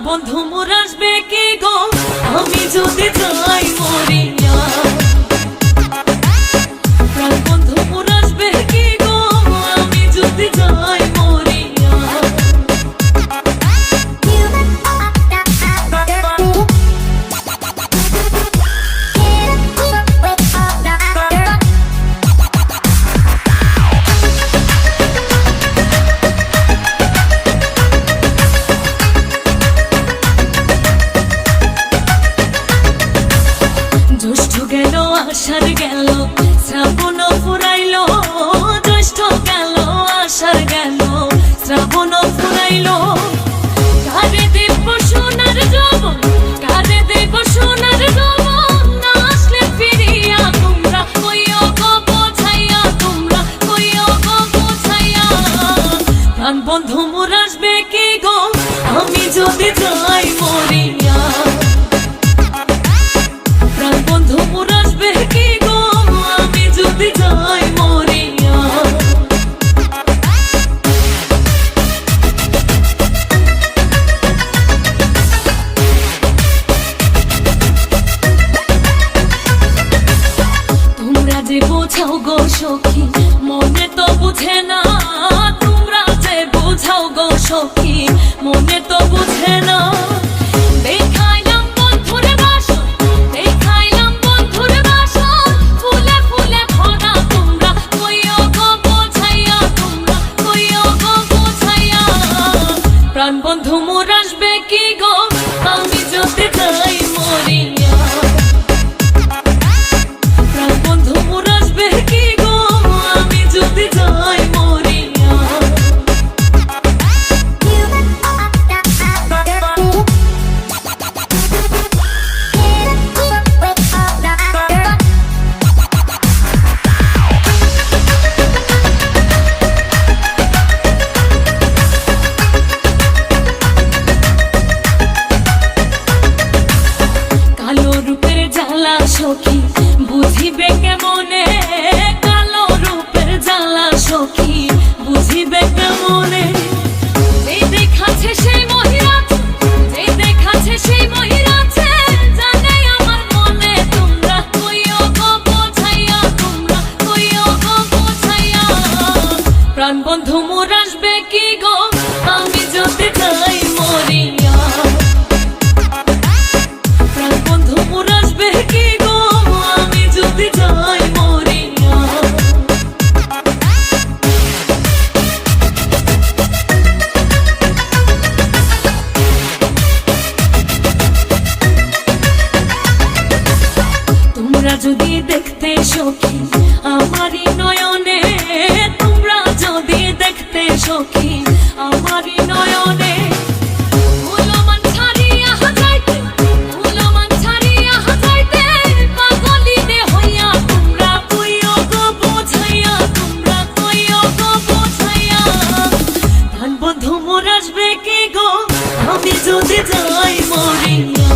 বন্ধু মোর আসবে কি গো আমি যদি যাই মরিয়া। প্রাণ বন্ধু মোর আসবে কি গো আমি যদি যাই মরিয়া। জ্যৈষ্ঠ গেল আষাঢ় গেল শ্রাবণ ফুরাইল, জ্যৈষ্ঠ গেল আষাঢ় গেল শ্রাবণ ফুরাইল। কারে দেব সোনার যৌবন, কারে দেব সোনার যৌবন, না আসলে ফিরিয়া তোমরা কইও গো বোঝাইয়া, তোমরা কইও গো বোঝাইয়া। প্রাণ বন্ধু মোর আসবে কি গো আমি যদি যাই মরিয়া। প্রাণ বন্ধু মোর আসবে কি গো আমি যদি যাই মরিয়া। তোমরা যে বোঝাও গো সখী মনে তো বুঝে না, তোমরা যে বোঝাও গো সখী মনে তো বুঝে না। দেখাইলাম বন্ধুর বাসন, দেখাইলাম বন্ধুর বাসন, ফুলে ফুলে ভরা তোমরা কইও গো বোঝাইয়া, তোমরা কইও গো বোঝাইয়া। প্রাণ বন্ধু মোর আসবে কি গো আমি যদি যাই মরিয়া। প্রাণ বন্ধু মোর আসবে কি গো আমি যদি যাই মরিয়া। কালো রূপের জ্বালা সখী বুঝিবে কেমনে, কালো রূপের জ্বালা সখী বুঝিবে কেমনে। যেই দেখাছে সেই মহিরাছে, যেই দেখাছে সেই মহিরাছে, জানে আমার মনে তোমরা কইও গো বোঝাইয়া, তোমরা কইও গো বোঝাইয়া। প্রাণ বন্ধু মোর আসবে কি গো আমি যদি যাই মরিয়া। প্রাণ বন্ধু মোর আসবে কি গো আমি যদি যাই মরিয়া। তোমরা যদি দেখতে সখী আমারই নয়নে, তোমরা যদি দেখতে সখী আমারই নয়নে, ফুলমান ছাড়িয়া যাইতে, ফুলমান ছাড়িয়া যাইতে, পাগলিনে হইয়া তোমরা কইও গো বোঝাইয়া, তোমরা কইও গো বোঝাইয়া। প্রাণ বন্ধু মোর আসবে কি গো আমি যদি যাই মরিয়া।